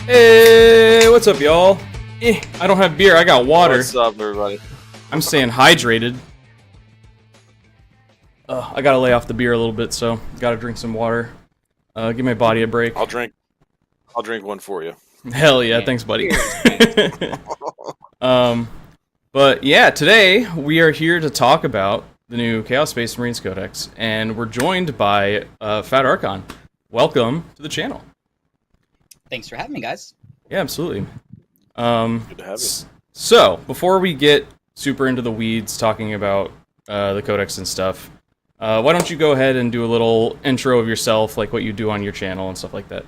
Hey, what's up, y'all? I don't have beer, I got water. What's up, everybody? I'm staying hydrated. I gotta lay off the beer a little bit, so gotta drink some water. Give my body a break. I'll drink one for you. Hell yeah, thanks, buddy. But yeah, today we are here to talk about the new Chaos Space Marines Codex, and we're joined by Fat Archon. Welcome to the channel. Thanks for having me, guys. Yeah, absolutely. Good to have you. So, before we get super into the weeds talking about the Codex and stuff, why don't you go ahead and do a little intro of yourself, like what you do on your channel and stuff like that?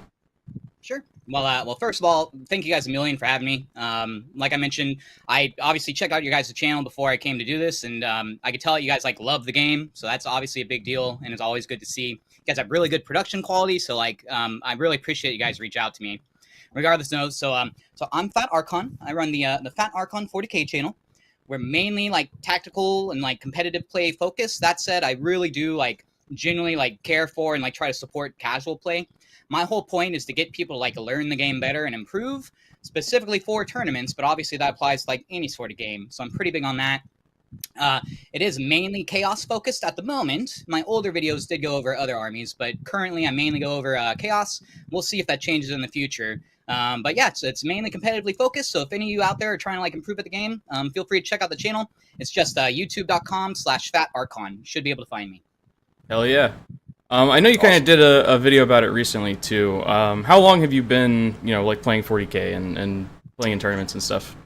Sure. Well, first of all, thank you guys a million for having me. Like I mentioned, I obviously checked out your guys' channel before I came to do this, and I could tell you guys love the game, so that's obviously a big deal, and it's always good to see. You guys have really good production quality, so I really appreciate you guys reach out to me. Regardless, no. So I'm Fat Archon. I run the Fat Archon 40K channel. We're mainly tactical and competitive play focused. That said, I really do genuinely care for and try to support casual play. My whole point is to get people to learn the game better and improve, specifically for tournaments, but obviously that applies to any sort of game. So I'm pretty big on that. It is mainly Chaos focused at the moment. My older videos did go over other armies, but currently I mainly go over Chaos. We'll see if that changes in the future. But yeah, it's mainly competitively focused. So if any of you out there are trying to improve at the game, feel free to check out the channel. It's just youtube.com/fatarchon. You should be able to find me. Hell yeah. I know you kind of did a video about it recently too. How long have you been, playing 40K and playing in tournaments and stuff?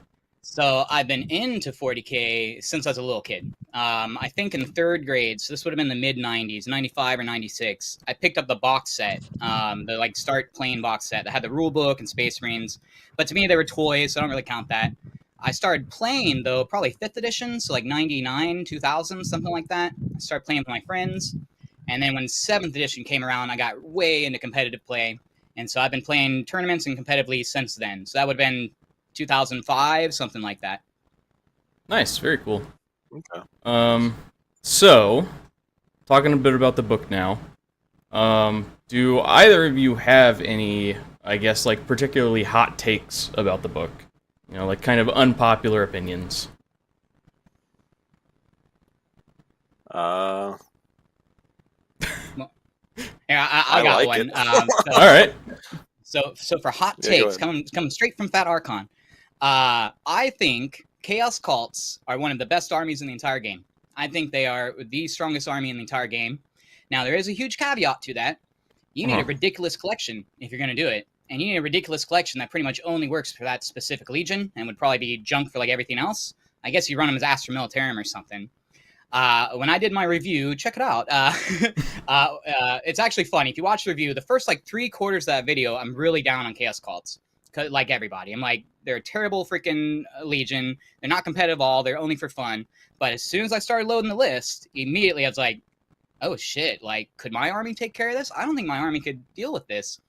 So I've been into 40K since I was a little kid. I think in third grade, so this would have been the mid-90s, 95 or 96. I picked up the box set, the start playing box set that had the rule book and Space Marines. But to me, they were toys, so I don't really count that. I started playing, though, probably 5th edition, so 99, 2000, something like that. I started playing with my friends. And then when 7th edition came around, I got way into competitive play. And so I've been playing tournaments and competitively since then. So that would have been 2005, something like that. Nice, very cool. Okay. So, talking a bit about the book now, do either of you have any, I guess, particularly hot takes about the book? Kind of unpopular opinions? Yeah, I got one. All right. So for hot takes, coming straight from Fat Archon, I think Chaos Cults are one of the best armies in the entire game. I think they are the strongest army in the entire game. Now, there is a huge caveat to that. You need a ridiculous collection if you're going to do it. And you need a ridiculous collection that pretty much only works for that specific legion and would probably be junk for everything else. I guess you run them as Astra Militarum or something. When I did my review, check it out. It's actually funny. If you watch the review, the first 3/4 of that video, I'm really down on Chaos Cults. Like everybody. I'm they're a terrible freaking legion. They're not competitive at all. They're only for fun. But as soon as I started loading the list, immediately I was like, oh shit, could my army take care of this? I don't think my army could deal with this.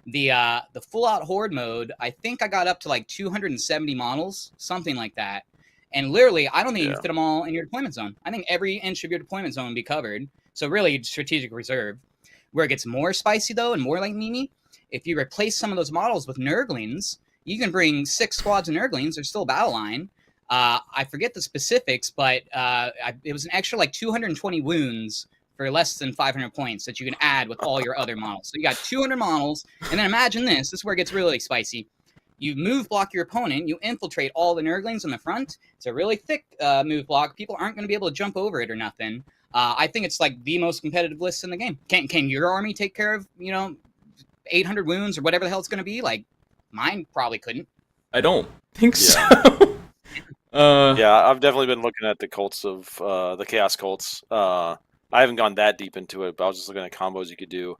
The full-out horde mode, I think I got up to 270 models, something like that. And literally, I don't think you can fit them all in your deployment zone. I think every inch of your deployment zone would be covered. So really, strategic reserve. Where it gets more spicy, though, and more like Mimi, if you replace some of those models with Nurglings, you can bring 6 squads of Nurglings. There's still a battle line. I forget the specifics, but it was an extra 220 wounds for less than 500 points that you can add with all your other models. So you got 200 models, and then imagine this. This is where it gets really spicy. You move block your opponent. You infiltrate all the Nurglings in the front. It's a really thick move block. People aren't going to be able to jump over it or nothing. I think it's the most competitive list in the game. Can your army take care of 800 wounds or whatever the hell it's going to be? Mine probably couldn't. I don't think so. Yeah, I've definitely been looking at the cults of the Chaos Cults. I haven't gone that deep into it, but I was just looking at combos you could do.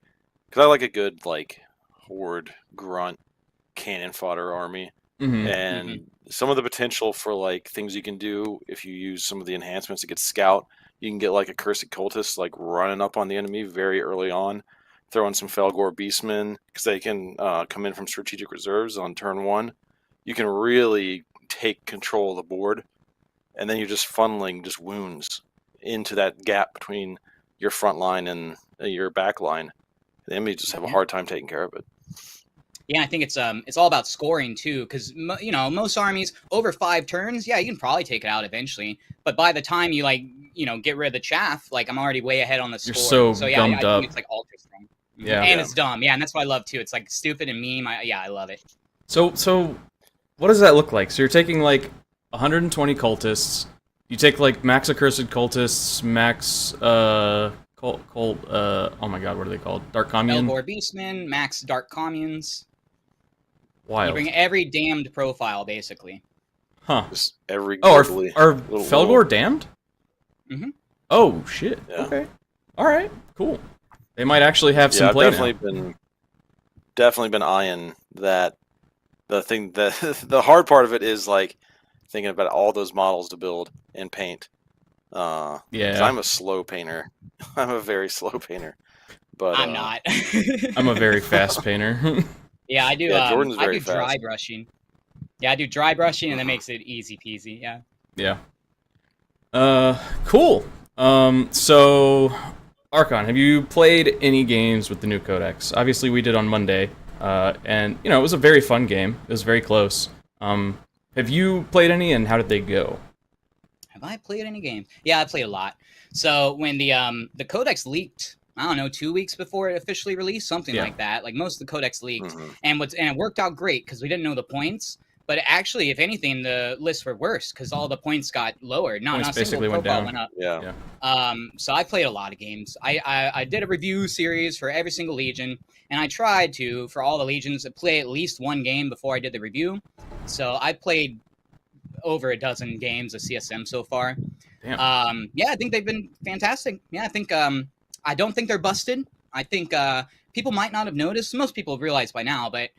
Because I like a good horde grunt cannon fodder army. And some of the potential for things you can do if you use some of the enhancements to get scout. You can get a cursed cultist running up on the enemy very early on, throw in some Felgor beastmen because they can come in from strategic reserves on turn 1. You can really take control of the board, and then you're just funneling just wounds into that gap between your front line and your back line. The enemy just have a hard time taking care of it. Yeah, I think it's all about scoring too, because most armies over 5 turns, yeah, you can probably take it out eventually. But by the time you get rid of the chaff, like I'm already way ahead on the score. You're so yeah, gummed I up. think it's like ultra strong. Yeah, and it's dumb. Yeah, and that's what I love too. It's like stupid and meme. I love it. So what does that look like? So you're taking like 120 cultists. You take like max accursed cultists, max oh my god, what are they called? Dark commune. Elgor Beastmen, max dark communes. Wild. You bring every damned profile basically. Huh. Just every are Felgor damned? Mm-hmm. Oh shit. Yeah. Okay. All right. Cool. They might actually have some play now. Definitely been eyeing that. The thing that the hard part of it is like thinking about all those models to build and paint. Yeah. 'Cause I'm a slow painter. I'm a very slow painter. But I'm not. I'm a very fast painter. Yeah, I do. Yeah, Jordan's I very do fast. dry brushing. Yeah, I do dry brushing, and that makes it easy peasy. Yeah. Yeah. Cool. So, Archon, have you played any games with the new Codex? Obviously, we did on Monday, and it was a very fun game. It was very close. Have you played any, and how did they go? Have I played any games? Yeah, I played a lot. So when the Codex leaked, I don't know, 2 weeks before it officially released, something like that. Like most of the Codex leaked, and it worked out great because we didn't know the points. But actually, if anything, the lists were worse because all the points got lowered. Not a single profile went up. Yeah. So I played a lot of games. I did a review series for every single legion, and I tried to, for all the legions, play at least one game before I did the review. So I played over a dozen games of CSM so far. Damn. Yeah, I think they've been fantastic. Yeah, I think I don't think they're busted. I think people might not have noticed. Most people have realized by now, but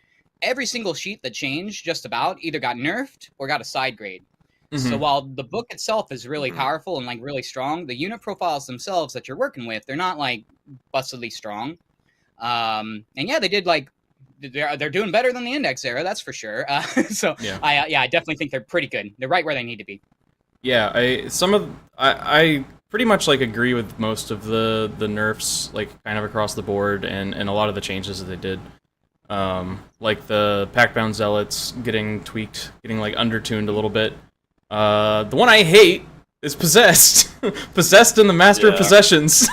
every single sheet that changed just about either got nerfed or got a side grade. So while the book itself is really powerful and like really strong, the unit profiles themselves that you're working with, they're not like bustedly strong. And yeah, they did like they're doing better than the Index era, that's for sure. I definitely think they're pretty good. They're right where they need to be. Yeah, I pretty much like agree with most of the nerfs, like kind of across the board, and a lot of the changes that they did. Like the Packbound Zealots getting tweaked, getting like undertuned a little bit. The one I hate is Possessed. Possessed and the Master of Possessions.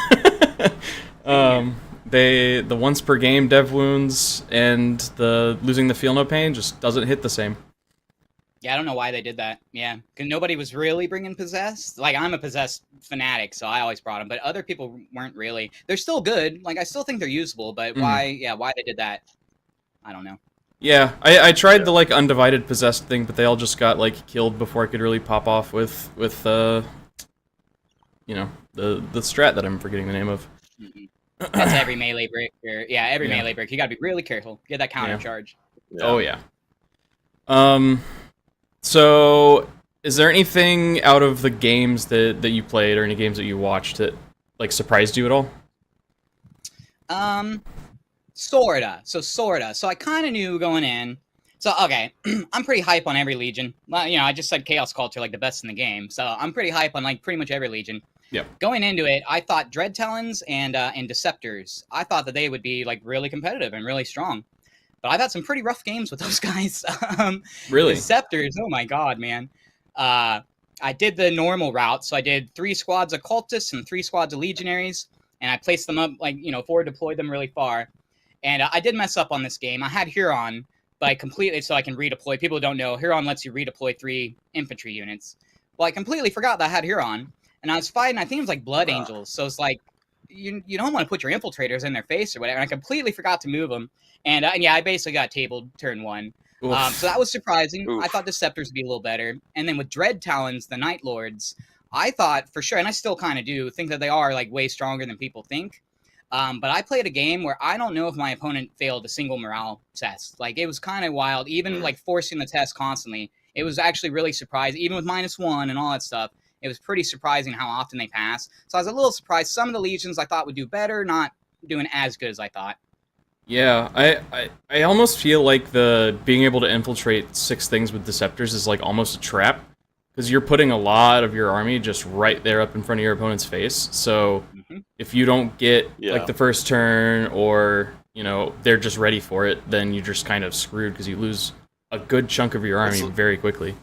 The once per game dev wounds and the losing the feel no pain just doesn't hit the same. Yeah, I don't know why they did that. Yeah, because nobody was really bringing Possessed. Like, I'm a Possessed fanatic, so I always brought them. But other people weren't really. They're still good. Like, I still think they're usable. But why they did that, I don't know. Yeah, I tried the, like, undivided Possessed thing, but they all just got, like, killed before I could really pop off with the strat that I'm forgetting the name of. That's every melee break. Every melee break. You gotta be really careful. Get that counter charge. Yeah. Oh, yeah. So, is there anything out of the games that you played or any games that you watched that, like, surprised you at all? Sorta. So I kind of knew going in. So, okay, I'm pretty hype on every Legion. I just said Chaos Culture, like, the best in the game. So I'm pretty hype on, like, pretty much every Legion. Yeah. Going into it, I thought Dread Talons and Deceptors, I thought that they would be, like, really competitive and really strong. But I've had some pretty rough games with those guys. Really? Deceptors, oh my god, man. I did the normal route, so I did 3 squads of cultists and 3 squads of legionaries, and I placed them up, like, forward deployed them really far. And I did mess up on this game. I had Huron, but I completely, so I can redeploy. People don't know, Huron lets you redeploy 3 infantry units. Well, I completely forgot that I had Huron, and I was fighting, I think it was like Blood Angels, so it's like, you don't want to put your infiltrators in their face or whatever, and I completely forgot to move them. And yeah, I basically got tabled turn 1. So that was surprising. I thought Deceptors would be a little better. And then with Dread Talons, the Night Lords, I thought for sure, and I still kind of do, think that they are like way stronger than people think. But I played a game where I don't know if my opponent failed a single morale test. Like, it was kind of wild, even like forcing the test constantly. It was actually really surprising, even with -1 and all that stuff. It was pretty surprising how often they pass. So I was a little surprised. Some of the legions I thought would do better, not doing as good as I thought. Yeah, I almost feel like the being able to infiltrate 6 things with Deceptors is like almost a trap, because you're putting a lot of your army just right there up in front of your opponent's face. So if you don't get like the first turn, or they're just ready for it, then you're just kind of screwed because you lose a good chunk of your army very quickly.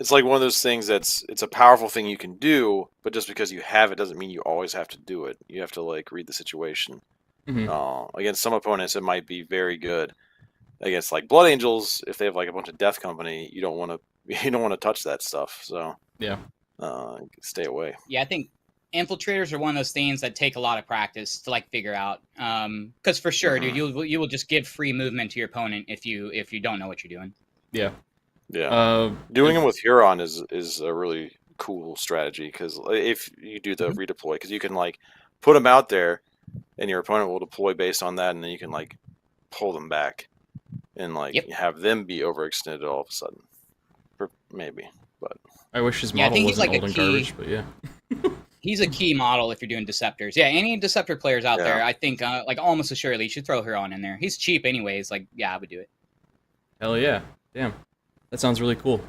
It's like one of those things it's a powerful thing you can do, but just because you have it doesn't mean you always have to do it. You have to like read the situation. Against some opponents, it might be very good. Against like Blood Angels, if they have like a bunch of Death Company, you don't want to touch that stuff. So yeah, stay away. Yeah, I think infiltrators are one of those things that take a lot of practice to like figure out. Because for sure, dude, you will just give free movement to your opponent if you don't know what you're doing. Yeah. Yeah, doing them with Huron is a really cool strategy because if you do the redeploy, because you can like put them out there, and your opponent will deploy based on that, and then you can like pull them back, and like have them be overextended all of a sudden, maybe. But I wish his model wasn't old and garbage, but yeah. He's a key model if you're doing Deceptors. Yeah, any Deceptor players out there, I think like almost assuredly you should throw Huron in there. He's cheap anyways. Like, yeah, I would do it. Hell yeah. Damn. That sounds really cool.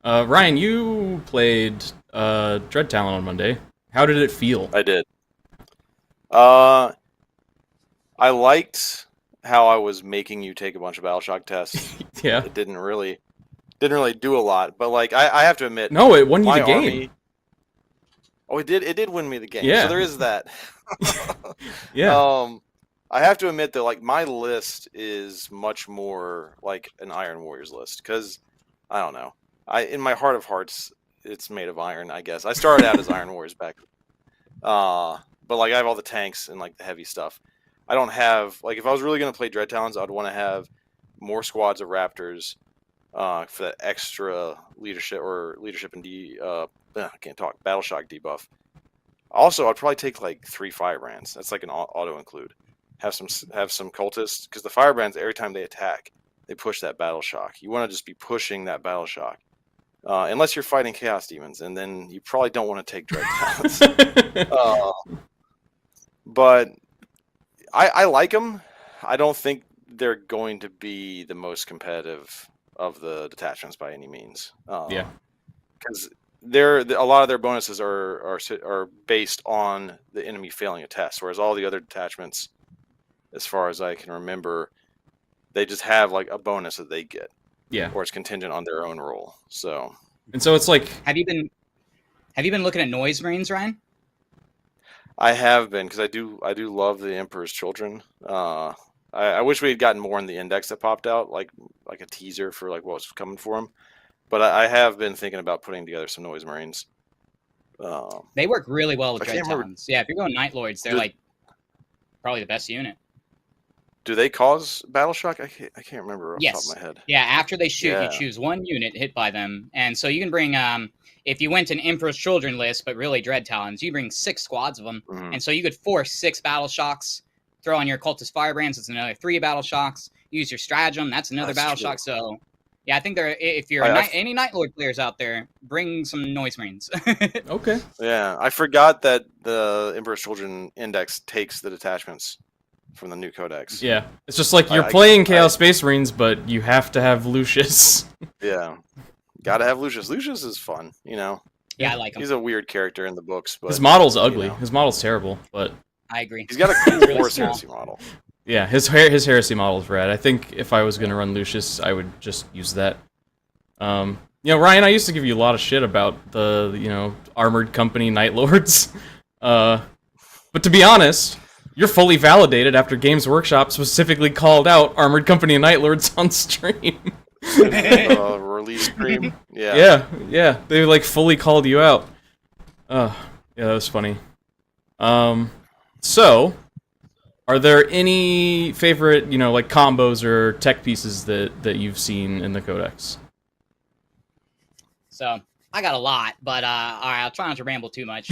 Ryan, you played Dread Talon on Monday. How did it feel? I did. I liked how I was making you take a bunch of Battleshock tests. Yeah. It didn't really do a lot, but like I have to admit, no, it won you the game. Oh, it did win me the game. Yeah. So there is that. Yeah. I have to admit that like my list is much more like an Iron Warriors list because I don't know. In my heart of hearts, it's made of iron. I guess I started out as Iron Warriors back, but like I have all the tanks and like the heavy stuff. I don't have like if I was really gonna play Dread Talons, I'd want to have more squads of Raptors for that extra leadership and I can't talk Battleshock debuff. Also, I'd probably take like 3 Firebrands. That's like an auto include. Have some cultists because the Firebrands every time they attack, they push that Battleshock. You want to just be pushing that Battleshock, unless you're fighting Chaos Demons, and then you probably don't want to take Dread Talons. But I like them. I don't think they're going to be the most competitive of the detachments by any means. Yeah, because a lot of their bonuses are based on the enemy failing a test, whereas all the other detachments, as far as I can remember, they just have like a bonus that they get. Yeah, or it's contingent on their own roll. So it's like, have you been looking at Noise Marines, Ryan? I have been because I do love the Emperor's Children. I wish we had gotten more in the index that popped out, like a teaser for like what was coming for them. But I have been thinking about putting together some Noise Marines. They work really well with Dread Talons. Yeah, if you're going Night Lords, they're like probably the best unit. Do they cause Battleshock? I can't remember off the top of my head. Yeah, after they shoot, you choose one unit hit by them. And so you can bring, if you went an Emperor's Children list, but really Dread Talons, you bring 6 squads of them. And so you could force 6 Battleshocks, throw on your Cultist Firebrands, it's another 3 Battleshocks. Use your Stratagem, that's another Battleshock. So, yeah, I think if you're any Night Lord players out there, bring some Noise Marines. Okay. Yeah, I forgot that the Emperor's Children index takes the detachments from the new Codex. Yeah, it's just like you're playing Chaos Space Marines, but you have to have Lucius. Yeah, gotta have Lucius. Lucius is fun, you know. Yeah, I like him. He's a weird character in the books, but his model's ugly. His model's terrible, but I agree. He's got a cool Horse Heresy model. Yeah, his Heresy model's rad. I think if I was gonna run Lucius, I would just use that. Ryan, I used to give you a lot of shit about the Armored Company Night Lords, but to be honest, you're fully validated after Games Workshop specifically called out Armored Company and Night Lords on stream. Release stream? Yeah. Yeah. They like fully called you out. Yeah, that was funny. So, are there any favorite, like combos or tech pieces that you've seen in the Codex? So, I got a lot, but all right, I'll try not to ramble too much.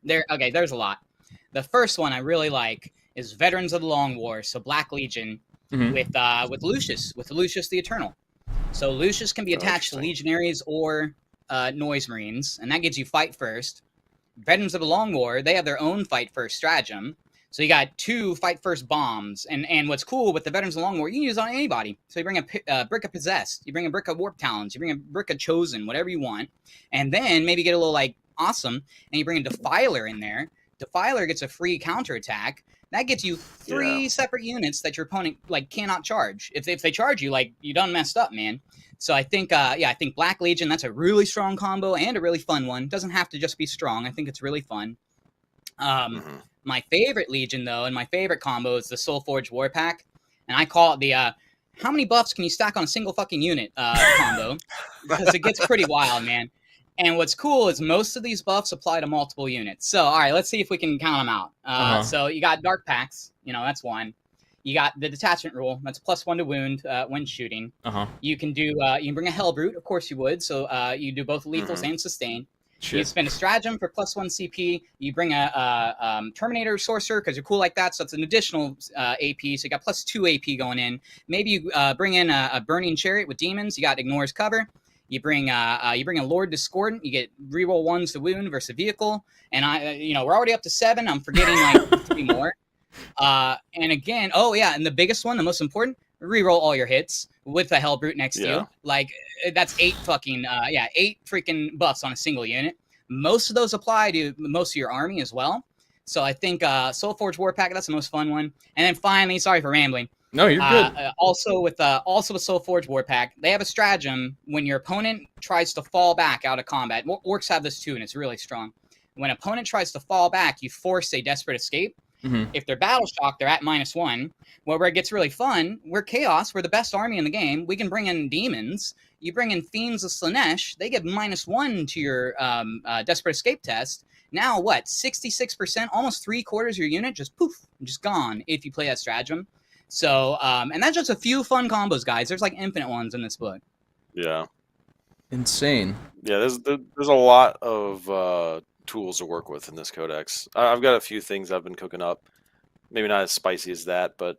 There's a lot. The first one I really like is Veterans of the Long War, so Black Legion with Lucius the Eternal. So Lucius can be attached to Legionaries or Noise Marines, and that gives you fight first. Veterans of the Long War, they have their own fight first stratagem. So you got 2 fight first bombs, and what's cool with the Veterans of the Long War, you can use it on anybody. So you bring a brick of Possessed, you bring a brick of Warp Talons, you bring a brick of Chosen, whatever you want, and then maybe get a little like awesome, and you bring a Defiler in there. Defiler gets a free counterattack. That gets you 3 separate units that your opponent like cannot charge. If they charge you, like you done messed up, man. So I think, I think Black Legion, that's a really strong combo and a really fun one. Doesn't have to just be strong. I think it's really fun. My favorite Legion, though, and my favorite combo is the Soulforged War Pack. And I call it the how many buffs can you stack on a single fucking unit combo? Because it gets pretty wild, man. And what's cool is most of these buffs apply to multiple units. So, all right, let's see if we can count them out. So you got Dark Packs. That's one. You got the detachment rule. That's +1 to wound when shooting. You can do. You can bring a Hellbrute. Of course you would. So you do both lethals and sustain. Shit. You spend a stratagem for +1 CP. You bring a Terminator Sorcerer because you're cool like that. So it's an additional AP. So you got +2 AP going in. Maybe you bring in a Burning Chariot with demons. You got Ignores Cover. You bring a Lord Discordant. You get reroll 1s to wound versus a vehicle. And we're already up to 7. I'm forgetting like 3 more. And again, and the biggest one, the most important, reroll all your hits with the Hellbrute next to you. Like that's 8 fucking 8 freaking buffs on a single unit. Most of those apply to most of your army as well. So I think Soulforged War Pack, that's the most fun one. And then finally, sorry for rambling. No, you're good. Also with Soulforged War Pack, they have a stratagem when your opponent tries to fall back out of combat. Orcs have this too, and it's really strong. When an opponent tries to fall back, you force a desperate escape. If they're battle shocked, they're at -1. Well, where it gets really fun, we're Chaos. We're the best army in the game. We can bring in demons. You bring in Fiends of Slanesh. They get -1 to your desperate escape test. Now what? 66%, almost 3/4 of your unit just poof, just gone if you play that stratagem. So, and that's just a few fun combos, guys. There's like infinite ones in this book. Yeah. Insane. Yeah, there's a lot of tools to work with in this codex. I've got a few things I've been cooking up. Maybe not as spicy as that, but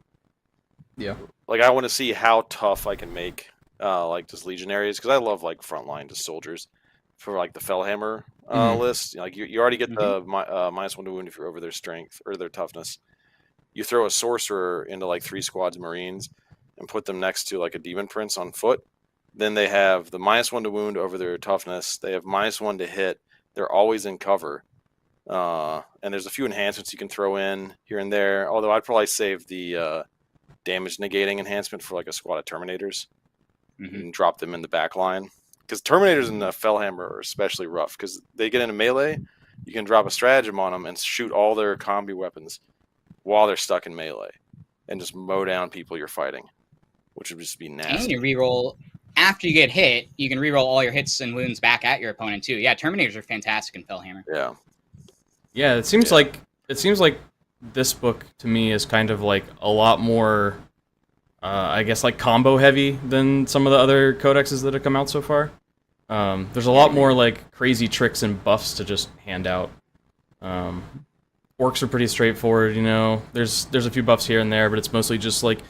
like I want to see how tough I can make like just legionaries, because I love like frontline just soldiers for like the Fellhammer list. Like you already get the -1 to wound if you're over their strength or their toughness. You throw a sorcerer into like 3 squads of Marines and put them next to like a Demon Prince on foot. Then they have the -1 to wound over their toughness. They have -1 to hit. They're always in cover. And there's a few enhancements you can throw in here and there. Although I'd probably save the damage negating enhancement for like a squad of Terminators and drop them in the back line. Because Terminators in the Fellhammer are especially rough because they get into melee. You can drop a stratagem on them and shoot all their combi weapons while they're stuck in melee and just mow down people you're fighting, which would just be nasty. And you reroll. After you get hit, you can reroll all your hits and wounds back at your opponent too. Yeah, Terminators are fantastic in Fellhammer. Yeah. It seems like this book to me is kind of like a lot more, I guess, like combo heavy than some of the other codexes that have come out so far. There's a lot more like crazy tricks and buffs to just hand out. Orcs are pretty straightforward, There's a few buffs here and there, but it's mostly just like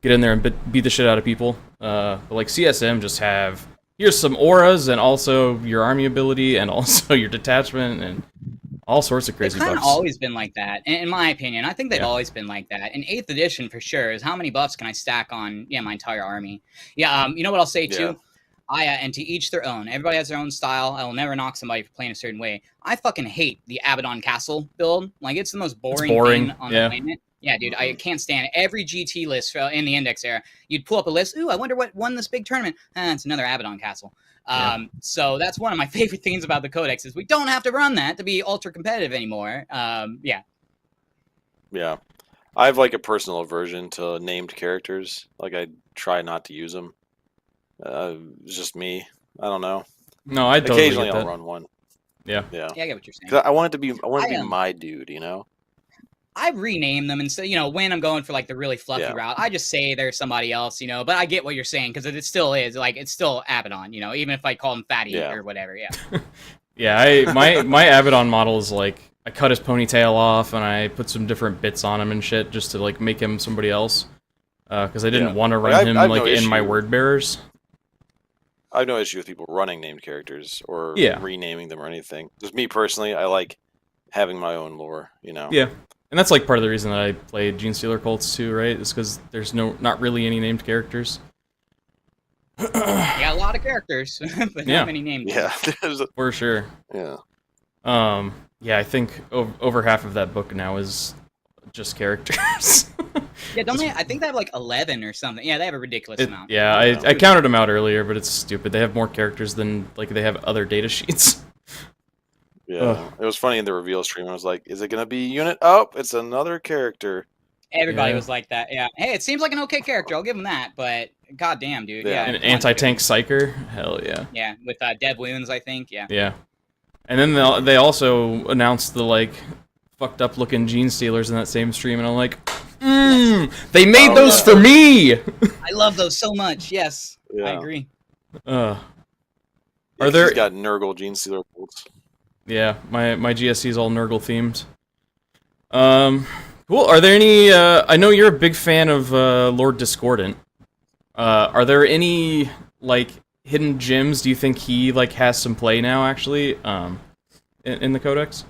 get in there and beat the shit out of people. But like CSM just have, here's some auras and also your army ability and also your detachment and all sorts of crazy buffs. It's kind of always been like that, in my opinion. I think they've always been like that. In 8th edition, for sure, is how many buffs can I stack on my entire army? Yeah, you know what I'll say too? And to each their own. Everybody has their own style. I will never knock somebody for playing a certain way. I fucking hate the Abaddon Castle build. Like, it's the most boring thing on the planet. Yeah, dude, I can't stand it. Every GT list in the Index era, you'd pull up a list. Ooh, I wonder what won this big tournament. It's another Abaddon Castle. So that's one of my favorite things about the Codex is we don't have to run that to be ultra competitive anymore. Yeah. I have like a personal aversion to named characters. Like I try not to use them. It's just me. I don't know. No, I totally occasionally get I'll that. run one. Yeah, I get what you're saying. I want it to be. I want it to be my dude. I rename them and say, when I'm going for like the really fluffy route, I just say there's somebody else, but I get what you're saying because it still is like it's still Abaddon, even if I call him Fatty or whatever. Yeah. My Abaddon model is like I cut his ponytail off and I put some different bits on him and shit just to like make him somebody else because I didn't want to run him in my word bearers. I have no issue with people running named characters or renaming them or anything. Just me personally, I like having my own lore. Yeah. And that's like part of the reason that I played Genestealer Cults too, right? Is because there's not really any named characters. Yeah, a lot of characters, but not many named. Yeah, for sure. Yeah. Yeah, I think over half of that book now is just characters. Yeah, don't they? I think they have like 11 or something. Yeah, they have a ridiculous amount. Yeah, I counted them out earlier, but it's stupid. They have more characters than like they have other data sheets. Yeah, it was funny in the reveal stream. I was like, "Is it gonna be unit? Oh, it's another character." Everybody was like that. Yeah. Hey, it seems like an okay character. I'll give him that. But goddamn, dude. Yeah. An anti-tank psyker. Hell yeah. Yeah, with Dev Wounds, I think. Yeah. Yeah. And then they also announced the like fucked up looking gene stealers in that same stream, and I'm like, they made those for me. I love those so much. Yes, I agree. Are there? He's got Nurgle gene stealer bolts. Yeah, my GSC is all Nurgle themed. Cool. Are there any? I know you're a big fan of Lord Discordant. Are there any like hidden gems? Do you think he like has some play now? Actually, in the Codex.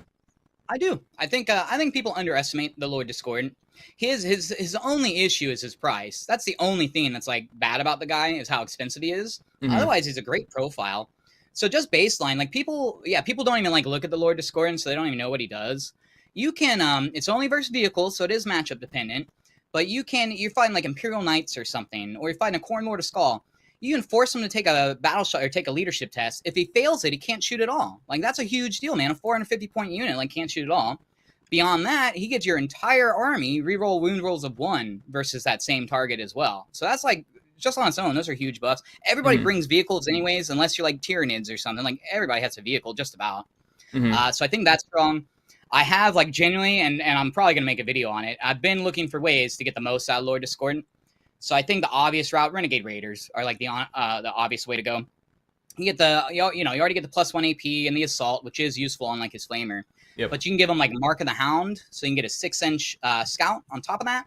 I do. I think people underestimate the Lord Discordant. His only issue is his price. That's the only thing that's like bad about the guy is how expensive he is. Otherwise, he's a great profile. So just baseline, like people don't even like look at the Lord Discordant, so they don't even know what he does. You can it's only versus vehicles, so it is matchup dependent. But you're fighting like Imperial Knights or something, or you're fighting a Khorne Lord of Skull. You can force him to take a battle shot or take a leadership test. If he fails it, he can't shoot at all. Like that's a huge deal, man. A 450-point unit like can't shoot at all. Beyond that, he gets your entire army reroll wound rolls of 1 versus that same target as well. So that's like just on its own, those are huge buffs. Everybody brings vehicles anyways, unless you're like Tyranids or something. Like everybody has a vehicle just about. So I think that's strong. I have like genuinely, and I'm probably gonna make a video on it. I've been looking for ways to get the most out of Lord Discordant. So I think the obvious route, Renegade Raiders, are like the obvious way to go. You get you already get the +1 AP and the Assault, which is useful on like his Flamer. Yep. But you can give him like Mark of the Hound, so you can get a 6-inch Scout on top of that.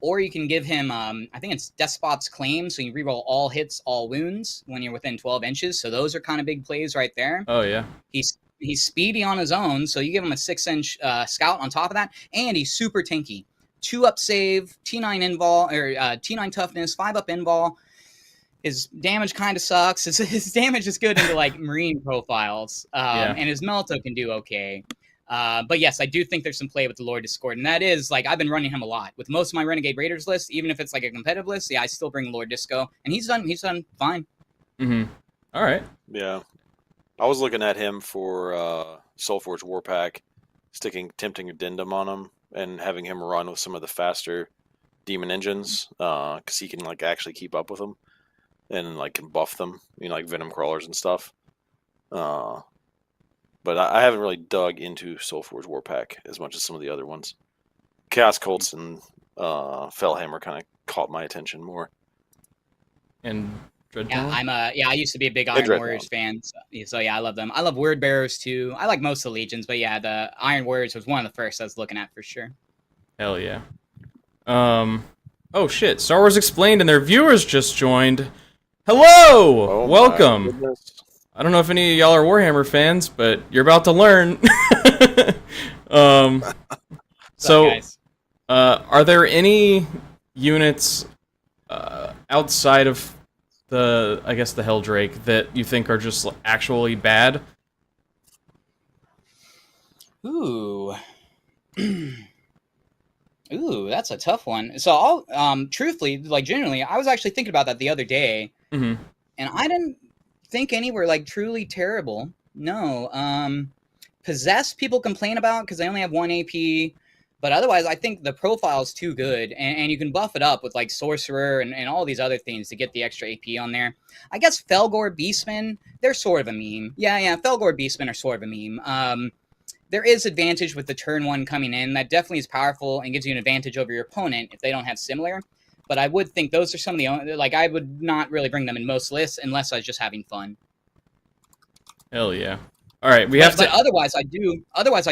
Or you can give him, I think it's Despot's Claim, so you reroll all hits, all wounds when you're within 12 inches. So those are kind of big plays right there. Oh, yeah. He's speedy on his own, so you give him a 6-inch Scout on top of that, and he's super tanky. 2-up save, T9 invul, or T9 toughness, 5-up invul. His damage kind of sucks. His damage is good into like Marine profiles, and his Melto can do okay. But yes, I do think there's some play with the Lord Discord, and that is like I've been running him a lot with most of my Renegade Raiders list. Even if it's like a competitive list, I still bring Lord Disco, and he's done fine. All right. Yeah, I was looking at him for Soulforge Warpack, tempting Addendum on him, and having him run with some of the faster demon engines, because he can like actually keep up with them, and like can buff them, like Venom Crawlers and stuff. But I haven't really dug into Soulforge Warpack as much as some of the other ones. Chaos Colts and Fellhammer kind of caught my attention more. And Dreadnought? I used to be a big Iron Warriors fan. So yeah, I love them. I love Word Bearers too. I like most of the Legions, but yeah, the Iron Warriors was one of the first I was looking at for sure. Hell yeah. Oh shit, Star Wars Explained and their viewers just joined. Hello! Welcome! I don't know if any of y'all are Warhammer fans, but you're about to learn. Are there any units outside of the Helldrake that you think are just actually bad? Ooh, that's a tough one. So I'll truthfully, like generally, I was actually thinking about that the other day, and I didn't think any were like truly terrible. No. Possessed people complain about because they only have 1 AP, but otherwise I think the profile is too good, and you can buff it up with like Sorcerer and all these other things to get the extra AP on there. I guess Felgor Beastmen, they're sort of a meme. Yeah, Felgor Beastmen are sort of a meme. There is advantage with the turn 1 coming in. That definitely is powerful and gives you an advantage over your opponent if they don't have similar. But I would think those are some of the only, like I would not really bring them in most lists unless I was just having fun. Hell yeah! All right, But otherwise, I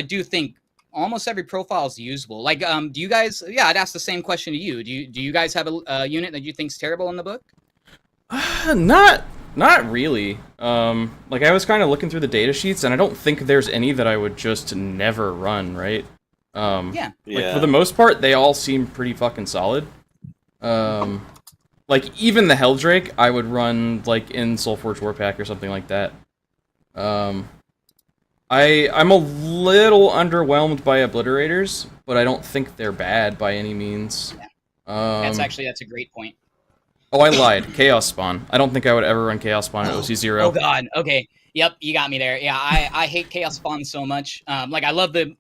do think almost every profile is usable. Like, do you guys? Yeah, I'd ask the same question to you. Do you guys have a unit that you think's terrible in the book? Not really. Like I was kind of looking through the data sheets, and I don't think there's any that I would just never run. Right? Like for the most part, they all seem pretty fucking solid. Like even the Helldrake, I would run like in Soulforge Warpack or something like that. I'm a little underwhelmed by obliterators, but I don't think they're bad by any means. Yeah. That's a great point. Oh, I lied. Chaos Spawn. I don't think I would ever run Chaos Spawn at OC0. Oh god. Okay. Yep, you got me there. Yeah, I hate Chaos Spawn so much. Like I love the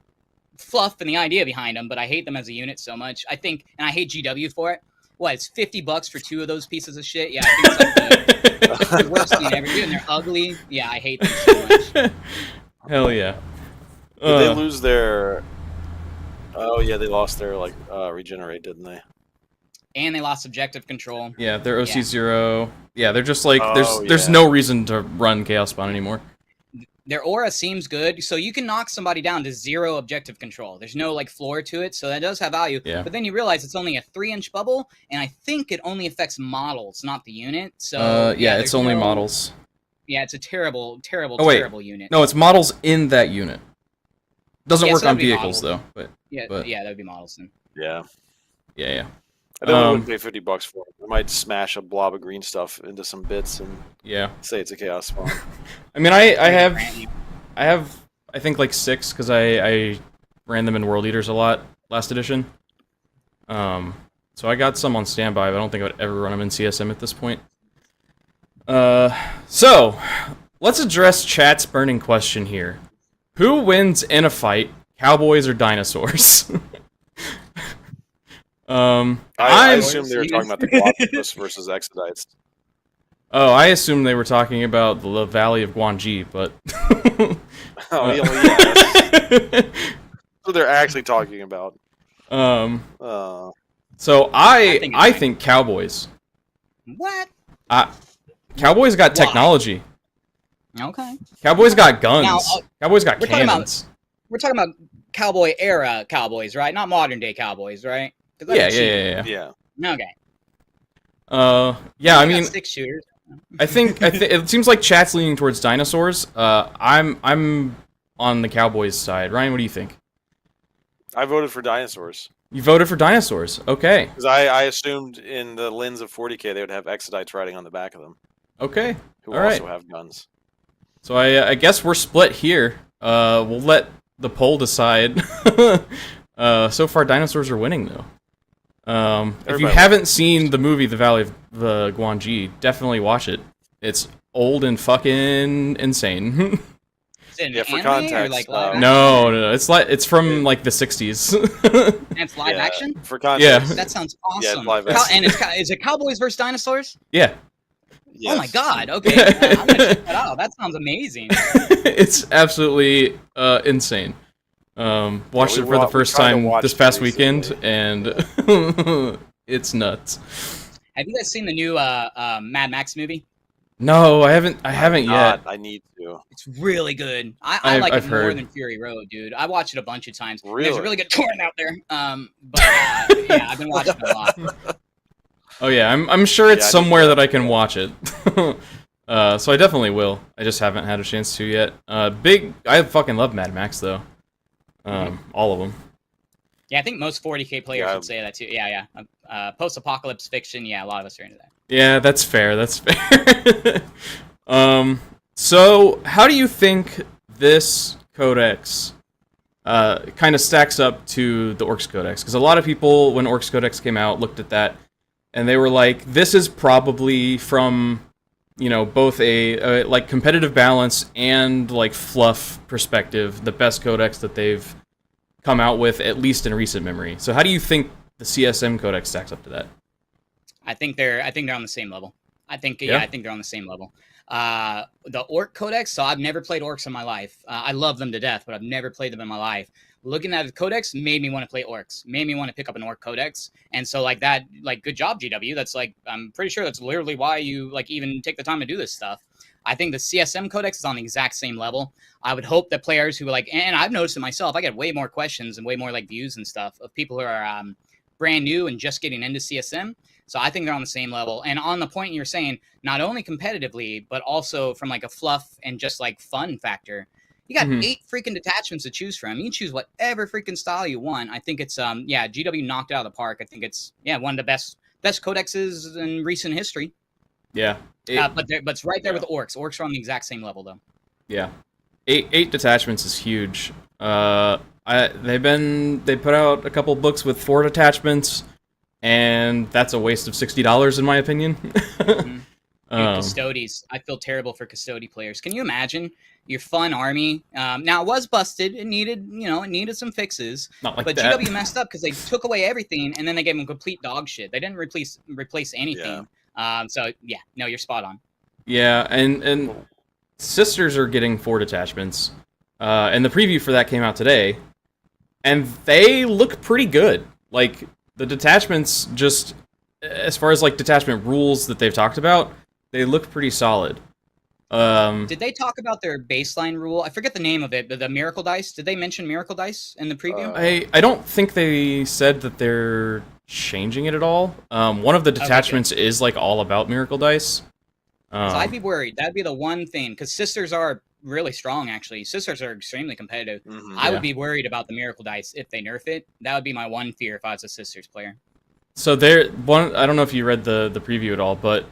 fluff and the idea behind them, but I hate them as a unit so much. I think, and I hate GW for it. What? It's $50 for 2 of those pieces of shit. Yeah, I think it's like the worst thing ever. Dude, and they're ugly. Yeah, I hate them so much. Hell yeah. Did they lose their? Oh yeah, they lost their regenerate, didn't they? And they lost objective control. Yeah, they're OC0. Yeah, they're just like there's no reason to run Chaos Spawn anymore. Their aura seems good, so you can knock somebody down to 0 objective control. There's no like floor to it, so that does have value. Yeah. But then you realize it's only a 3-inch bubble, and I think it only affects models, not the unit. So yeah, it's only models. Yeah, it's a terrible unit. No, it's models in that unit. Doesn't work on vehicles models. though. But yeah, that would be models then. Yeah. Yeah. I don't pay $50 for it. I might smash a blob of green stuff into some bits and say it's a Chaos Spawn. I mean, I have I think like 6 because I ran them in World Eaters a lot last edition. So I got some on standby, but I don't think I would ever run them in CSM at this point. So let's address chat's burning question here: who wins in a fight, Cowboys or dinosaurs? I assume they were talking about the Galapagos versus Exodites. Oh, I assumed they were talking about the Valley of Guanji, but... That's what they're actually talking about. So I think Cowboys. What? Cowboys got technology. Okay. Cowboys got guns. Now, Cowboys got cannons. We're talking about Cowboy era Cowboys, right? Not modern day Cowboys, right? Yeah. Okay. Yeah, I mean, 6 shooters. I think it seems like chat's leaning towards dinosaurs. I'm on the Cowboys side. Ryan, what do you think? I voted for dinosaurs. You voted for dinosaurs. Okay. Because I assumed in the lens of 40K they would have Exodites riding on the back of them. Okay. Who also have guns. So I guess we're split here. We'll let the poll decide. So far, dinosaurs are winning though. If you haven't seen the movie The Valley of Guanji, definitely watch it. It's old and fucking insane. Yeah, for context. No, it's from like the 60s. And it's live action? For context. Yeah. That sounds awesome. Yeah, it's live action. And is it Cowboys versus dinosaurs? Yeah. Yes. Oh my god, okay. I'm gonna check that out. That sounds amazing. It's absolutely insane. Watched it for the first time this past weekend, and it's nuts. Have you guys seen the new Mad Max movie? No, I haven't yet. I need to. It's really good. I like it more than Fury Road, dude. I watched it a bunch of times. Really? There's a really good torrent out there. But yeah, I've been watching it a lot. Oh yeah, I'm sure it's somewhere that I can watch it. So I definitely will. I just haven't had a chance to yet. I fucking love Mad Max though. All of them. Yeah, I think most 40K players would say that too. Yeah. Post-apocalypse fiction. Yeah, a lot of us are into that. Yeah, that's fair. So how do you think this codex kind of stacks up to the Orcs Codex? Because a lot of people, when Orcs Codex came out, looked at that and they were like, "This is probably from, both a like competitive balance and like fluff perspective, the best codex that they've come out with, at least in recent memory." So how do you think the CSM codex stacks up to that? I think they're on the same level. I think they're on the same level. The Orc Codex, so I've never played Orcs in my life. I love them to death, but I've never played them in my life. Looking at the Codex made me want to play Orcs, made me want to pick up an Orc Codex. And so good job, GW. That's I'm pretty sure that's literally why you even take the time to do this stuff. I think the CSM Codex is on the exact same level. I would hope that players who and I've noticed it myself, I get way more questions and way more views and stuff of people who are brand new and just getting into CSM. So I think they're on the same level. And on the point you're saying, not only competitively, but also from a fluff and just fun factor. You got 8 freaking detachments to choose from. You can choose whatever freaking style you want. I think it's GW knocked it out of the park. I think it's one of the best codexes in recent history. Yeah. But it's right there with Orcs. Orcs are on the exact same level though. Yeah. Eight detachments is huge. They put out a couple books with 4 detachments, and that's a waste of $60 in my opinion. Mm-hmm. Custodes. I feel terrible for custody players. Can you imagine your fun army? Now it was busted. It needed some fixes. Not like but that. GW messed up because they took away everything and then they gave them complete dog shit. They didn't replace anything. Yeah. So yeah, no, you're spot on. Yeah, and Sisters are getting 4 detachments, and the preview for that came out today, and they look pretty good. Like the detachments, just as far as like detachment rules that they've talked about, they look pretty solid. Did they talk about their baseline rule? I forget the name of it, but the Miracle Dice. Did they mention Miracle Dice in the preview? I don't think they said that they're changing it at all. One of the detachments is like all about Miracle Dice. So I'd be worried. That'd be the one thing, because Sisters are really strong, actually. Sisters are extremely competitive. Mm-hmm, I would be worried about the Miracle Dice if they nerf it. That would be my one fear if I was a Sisters player. So I don't know if you read the preview at all, but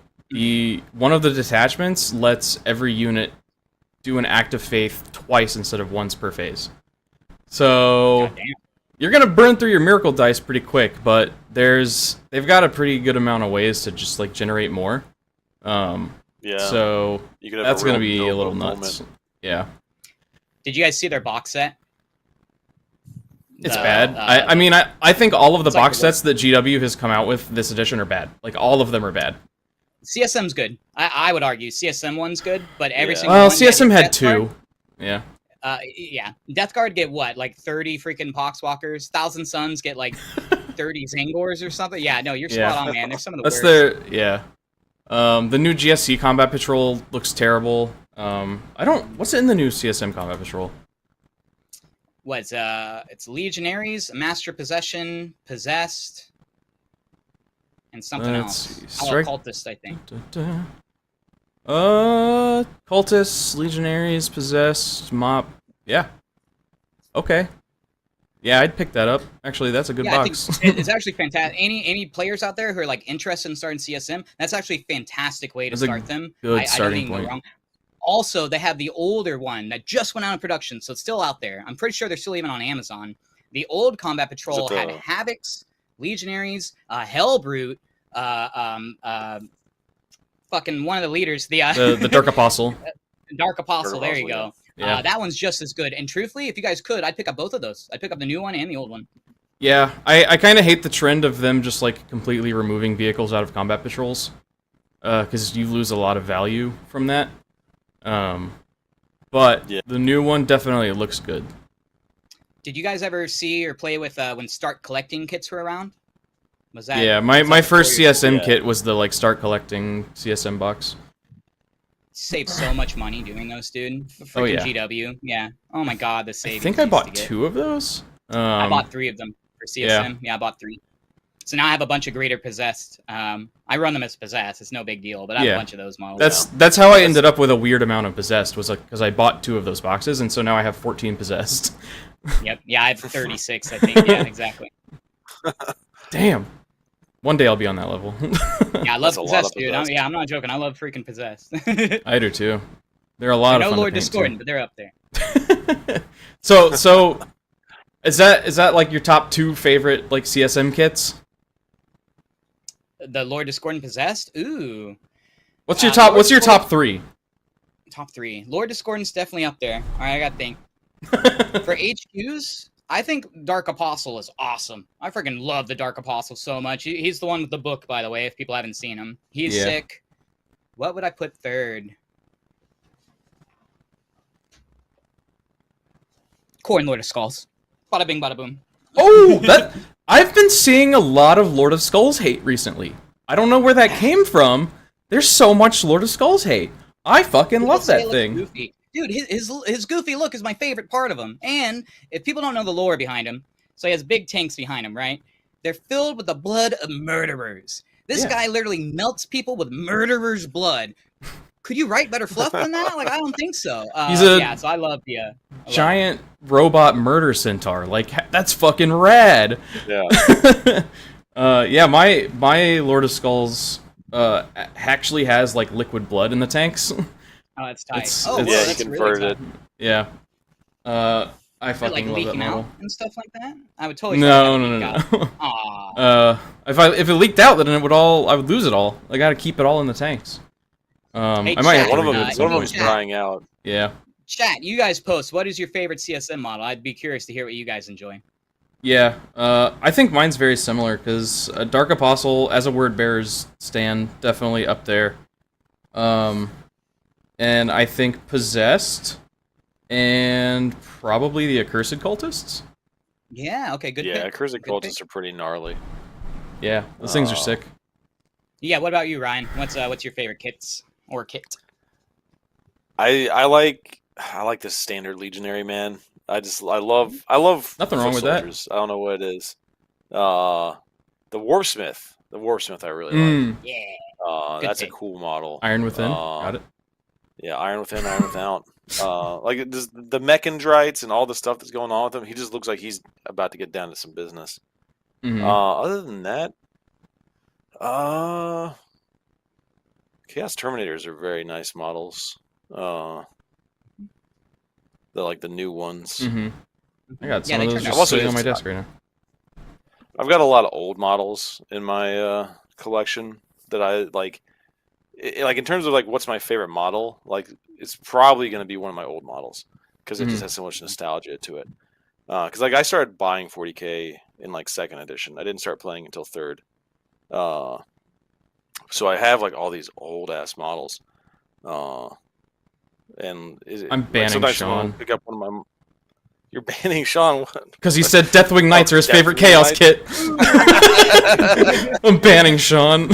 one of the detachments lets every unit do an act of faith twice instead of once per phase. So you're gonna burn through your Miracle Dice pretty quick, but they've got a pretty good amount of ways to just like generate more. So that's gonna be a little nuts. Yeah. Did you guys see their box set? It's bad. I mean, I think all of the box sets that GW has come out with this edition are bad. Like, all of them are bad. CSM's good. I would argue CSM one's good, but every single well, one... CSM had 2. Yeah. Yeah. Death Guard get what? Like 30 freaking Poxwalkers? Thousand Suns get like 30 Zangors or something? Yeah, no, you're spot on, man. They're some of the worst. The new GSC Combat Patrol looks terrible. What's in the new CSM Combat Patrol? It's Legionaries, Master Possession, Possessed, and something else. Cultist, I think. Cultists, Legionaries, Possessed, Mop. Yeah. Okay. Yeah, I'd pick that up. Actually, that's a good box. I think it's actually fantastic. Any players out there who are like interested in starting CSM, that's actually a fantastic way to start them. Good starting point. Go wrong. Also, they have the older one that just went out of production, so it's still out there. I'm pretty sure they're still even on Amazon. The old Combat Patrol had Havocs, Legionaries, Hellbrute, fucking one of the leaders, the Dark Apostle. Dark Apostle, there you go. Yeah. That one's just as good. And truthfully, if you guys could, I'd pick up both of those. I'd pick up the new one and the old one. Yeah, I kind of hate the trend of them just like completely removing vehicles out of combat patrols, because you lose a lot of value from that. But the new one definitely looks good. Did you guys ever see or play with when Start Collecting kits were around? Was that? Yeah, my first CSM kit was the like Start Collecting CSM box. Saved so much money doing those, dude. Freaking GW. Yeah. Oh my god, the savings. I think I bought 2 of those. I bought 3 of them for CSM. Yeah, I bought 3. So now I have a bunch of Greater Possessed. I run them as Possessed. It's no big deal, but I have a bunch of those models. That's how I ended up with a weird amount of Possessed, was like because I bought 2 of those boxes, and so now I have 14 Possessed. Yep. Yeah, I have 36, I think. Yeah, exactly. Damn. One day I'll be on that level. Yeah, I love Possessed, dude. I'm not joking. I love freaking Possessed. I do too. They're a lot of fun. No Lord Discordant, but they're up there. So is that like your top 2 favorite like CSM kits? The Lord Discordant Possessed? Ooh. What's your top 3? Top 3. Lord Discordant's definitely up there. All right, I got to think. For HQs, I think Dark Apostle is awesome. I freaking love the Dark Apostle so much. He's the one with the book, by the way, if people haven't seen him. He's sick. What would I put third? Khorne Lord of Skulls. Bada bing, bada boom. Oh, I've been seeing a lot of Lord of Skulls hate recently. I don't know where that came from. There's so much Lord of Skulls hate. I fucking love that thing. Goofy. Dude, his goofy look is my favorite part of him. And if people don't know the lore behind him, so he has big tanks behind him, right? They're filled with the blood of murderers. This guy literally melts people with murderers' blood. Could you write better fluff than that? Like, I don't think so. So I love the giant robot murder centaur. Like, that's fucking rad. Yeah. My Lord of Skulls actually has like liquid blood in the tanks. Oh, that's tight. It's, oh, it's, whoa, Yeah, he that's converted. really yeah. I tight. Like fucking love that leaking model. out and stuff like that. I would totally. No, leak no, out. no, no. Aw. If it leaked out, then I would lose it all. I gotta keep it all in the tanks. Hey, I might have chat, to One of redo them, it at some one of point. them's drying out. Yeah. Chat, you guys post. What is your favorite CSM model? I'd be curious to hear what you guys enjoy. Yeah, I think mine's very similar, because Dark Apostle, as a word bearer's stand, definitely up there. And I think Possessed, and probably the Accursed Cultists. Yeah. Okay. Good. Yeah, pick. Cursed Good Cultists pick. are pretty gnarly. Yeah, those things are sick. Yeah. What about you, Ryan? What's your favorite kits or kit? I like the standard Legionary, man. I love Nothing foot wrong with that. soldiers. I don't know what it is. The Warpsmith I really like. Mm, Yeah. Good That's a pick. cool model. Iron Within, got it. Yeah, Iron Within, Iron Without. Like the Mechindrites and all the stuff that's going on with him, he just looks like he's about to get down to some business. Mhm. Other than that, Chaos Terminators are very nice models. They're like the new ones. Mhm. I got Yeah, some they of turned those out just sitting good. on my desk right now. I've got a lot of old models in my collection that I like. Like in terms of like what's my favorite model, like it's probably going to be one of my old models because it just has so much nostalgia to it. Because like I started buying 40K in like second edition. I didn't start playing until third. So I have like all these old ass models. And I'm banning sometimes Sean. someone will pick up one of my. You're banning Sean Because he said Deathwing Knights are his favorite Chaos Deathwing kit. I'm banning Sean.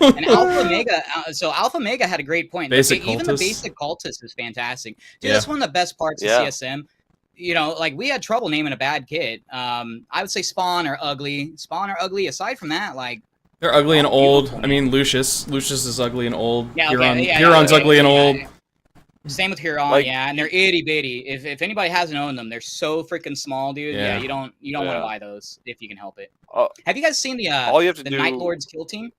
And Alpha Omega, so Alpha Omega had a great point. Even the Cultist. basic cultist is fantastic. Dude, Yeah. that's one of the best parts of Yeah. CSM. You know, like we had trouble naming a bad kit. I would say Spawn or Ugly. Spawn or Ugly. Aside from that, like They're ugly and old. beautiful, I mean, Lucius is ugly and old. Yeah, okay, Huron's ugly and old. Same with Huron, Like- yeah, and they're itty bitty. If anybody hasn't owned them, they're so freaking small, dude. Yeah, Yeah. you don't want to Yeah. buy those if you can help it. Uh, Have you guys seen the all you have to the do- Night Lords kill team?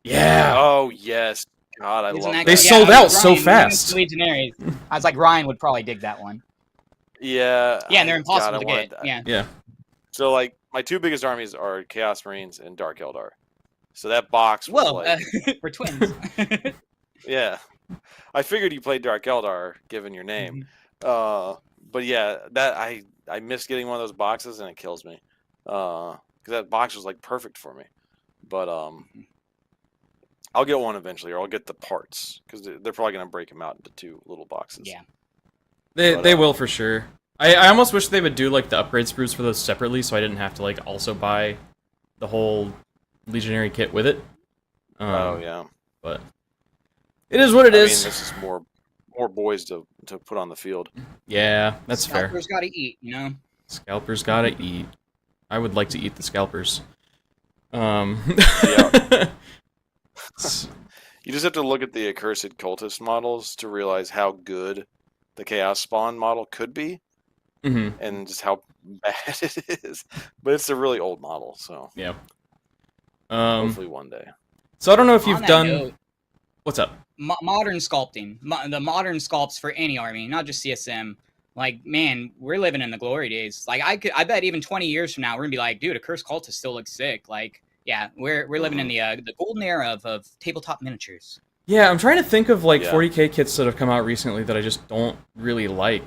Yeah. Oh yes, God, I Isn't love that that. They good? sold I out was so Ryan, fast. Legionaries. I was like, Ryan would probably dig that one. Yeah. Yeah, and they're God, impossible I to wanted get. that. Yeah. Yeah. So like my two biggest armies are Chaos Marines and Dark Eldar. So that box was Whoa, like, we're twins. yeah. I figured you played Dark Eldar given your name. But yeah, that I missed getting one of those boxes and it kills me. Because that box was like perfect for me. But I'll get one eventually, or I'll get the parts because they're probably gonna break them out into two little boxes. Yeah. They will for sure. I almost wish they would do like the upgrade sprues for those separately, so I didn't have to like also buy the whole Legionary kit with it. Oh yeah. But it is what it I is. mean, this is more boys to put on the field. Yeah, that's fair. Scalpers gotta eat, you know. Scalpers gotta eat. I would like to eat the scalpers. Yeah. You just have to look at the Accursed Cultist models to realize how good the Chaos Spawn model could be, and just how bad it is. But it's a really old model, so Yeah. hopefully one day. So I don't know if On you've that done. note, What's up? modern sculpting, the modern sculpts for any army, not just CSM. Like, man, we're living in the glory days. Like, I bet even 20 years from now, we're gonna be like, dude, a Cursed Cultist still looks sick. Like, yeah, we're living in the golden era of tabletop miniatures. Yeah, I'm trying to think of like Yeah. 40K kits that have come out recently that I just don't really like.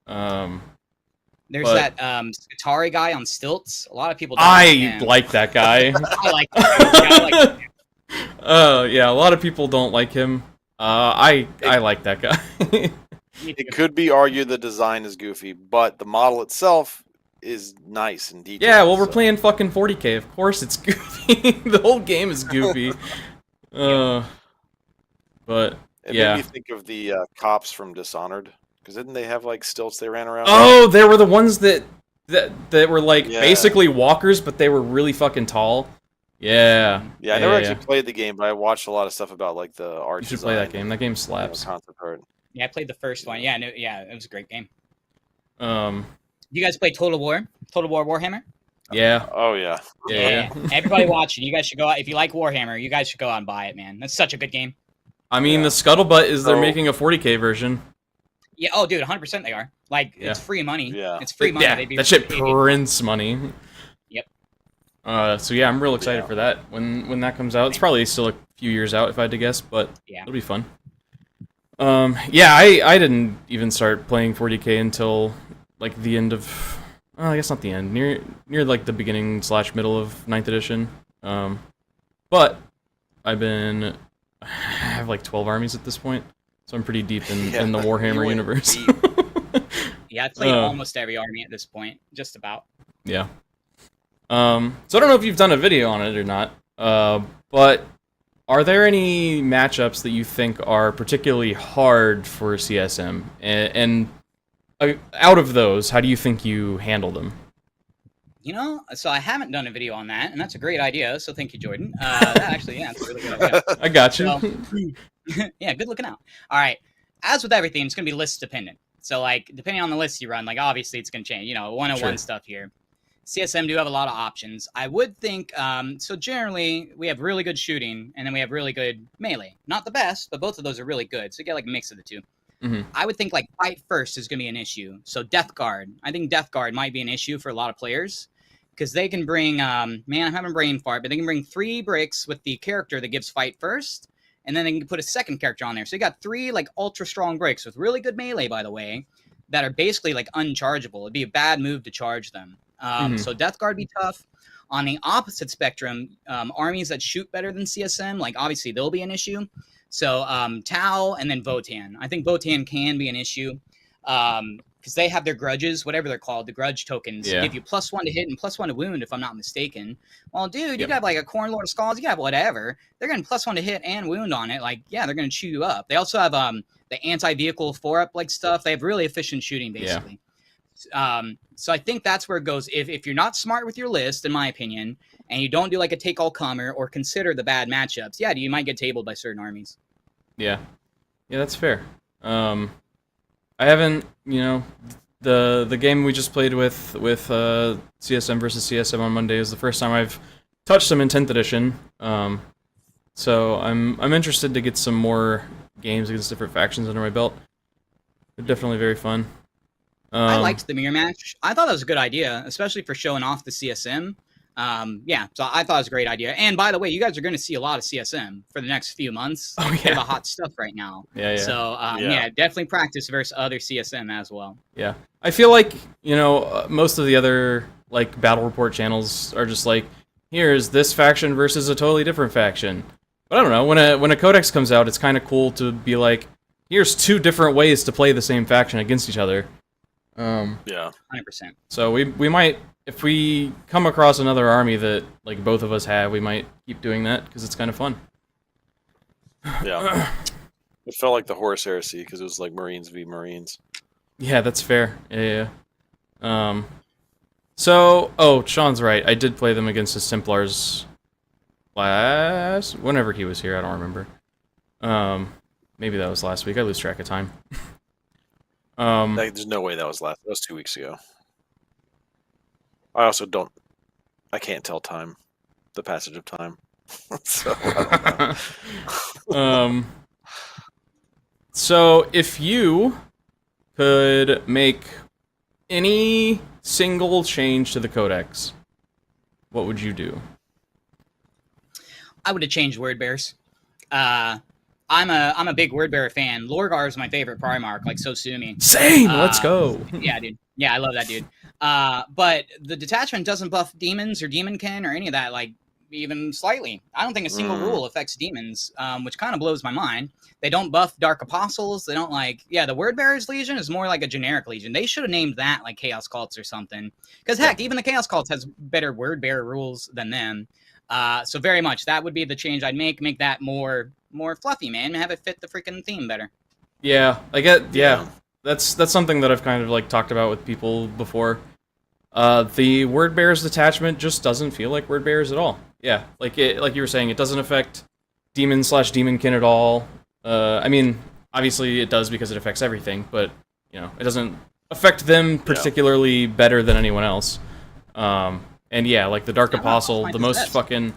There's But- that Skitari guy on stilts. A lot of people don't I him. like that guy. I like that. Yeah, I like that. Yeah, a lot of people don't like him. I like that guy. It could be argued the design is goofy, but the model itself is nice and detailed. Yeah, well, we're so- playing fucking 40K. Of course it's goofy. The whole game is goofy. But It yeah. made me think of the cops from Dishonored, because didn't they have like stilts they ran around? Oh, they were the ones that were like Yeah. basically walkers, but they were really fucking tall. Yeah. Yeah, I never actually played the game, but I watched a lot of stuff about like the art. You should play that design game. That game and, slaps. concept art. Yeah, I played the first one. Yeah, no, yeah, it was a great game. Um. You guys play Total War? Total War Warhammer? Yeah. Oh yeah. Yeah. Everybody watching, you guys should go out. If you like Warhammer, you guys should go out and buy it, man. That's such a good game. I mean, the scuttlebutt is they're making a 40K version. Yeah. Oh, dude, 100% they are. Like, it's free money. Yeah. It's free money. Yeah, that shit prints money. Yep. So yeah, I'm real excited for that when that comes out. It's probably still a few years out if I had to guess, but it'll be fun. Yeah, I didn't even start playing 40K until like the end of, I guess not the end, near like the beginning / middle of 9th edition. But I have like 12 armies at this point, so I'm pretty deep in the Warhammer universe. Yeah, I've played almost every army at this point, just about. Yeah. So I don't know if you've done a video on it or not, but are there any matchups that you think are particularly hard for CSM? And out of those, how do you think you handle them? You know, so I haven't done a video on that, and that's a great idea, so thank you, Jordan. That's a really good idea. I got you. So, yeah, good looking out. All right. As with everything, it's going to be list dependent. So, like, depending on the list you run, like, obviously it's going to change. You know, 101 stuff here. CSM do have a lot of options. I would think, so generally, we have really good shooting, and then we have really good melee. Not the best, but both of those are really good. So you get, like, a mix of the two. Mm-hmm. I would think, like, fight first is going to be an issue. So Death Guard. I think Death Guard might be an issue for a lot of players. Because they can bring, man, I'm having brain fart, but they can bring 3 bricks with the character that gives fight first, and then they can put a second character on there. So you got 3, like, ultra-strong bricks with really good melee, by the way, that are basically, like, unchargeable. It'd be a bad move to charge them. So Death Guard be tough. On the opposite spectrum, armies that shoot better than CSM, like, obviously they'll be an issue. So Tau and then Votann. I think Votann can be an issue. Because they have their grudges, whatever they're called, the grudge tokens, give you +1 to hit and +1 to wound, if I'm not mistaken. Well, dude, you got like a Corn Lord of Skulls, you got whatever. They're getting +1 to hit and wound on it. Like, yeah, they're going to chew you up. They also have the anti-vehicle 4-up like stuff. They have really efficient shooting, basically. So I think that's where it goes. If you're not smart with your list, in my opinion, and you don't do like a take-all-comer or consider the bad matchups, you might get tabled by certain armies. Yeah, that's fair. I haven't, the game we just played with CSM versus CSM on Monday is the first time I've touched them in 10th edition. So I'm interested to get some more games against different factions under my belt. They're definitely very fun. I liked the mirror match. I thought that was a good idea, especially for showing off the CSM. So I thought it was a great idea. And by the way, you guys are going to see a lot of CSM for the next few months. Oh, yeah. They're the hot stuff right now. Yeah. So, definitely practice versus other CSM as well. Yeah. I feel like, most of the other, like, battle report channels are just like, here's this faction versus a totally different faction. But I don't know, when a Codex comes out, it's kind of cool to be like, here's 2 different ways to play the same faction against each other. 100%. So we might, if we come across another army that like both of us have, we might keep doing that because it's kind of fun. Yeah, it felt like the Horus Heresy because it was like Marines v Marines. Yeah, that's fair. Yeah. So, Sean's right. I did play them against the Templars whenever he was here. I don't remember. Maybe that was last week. I lose track of time. There's no way that was last. That was 2 weeks ago. I can't tell time, the passage of time. So, so if you could make any single change to the Codex, what would you do? I would have changed word bears. I'm a big word bearer fan. Lorgar is my favorite Primarch, like so sue me. Same. Let's go. Yeah, dude. Yeah, I love that dude. But the detachment doesn't buff demons or demonkin or any of that, like even slightly. I don't think a single rule affects demons, which kind of blows my mind. They don't buff Dark Apostles. They don't the Word Bearers Legion is more like a generic Legion. They should have named that like Chaos Cults or something. Because heck, even the Chaos Cults has better Word Bearer rules than them. So very much that would be the change I'd make that more fluffy, man. Have it fit the freaking theme better. Yeah, I get. Yeah, that's something that I've kind of like talked about with people before. The Word Bearers detachment just doesn't feel like Word Bearers at all. Yeah, like you were saying, it doesn't affect demon/demonkin at all. I mean, obviously it does because it affects everything, but it doesn't affect them particularly better than anyone else. And yeah, like the Dark Apostle, the most fucking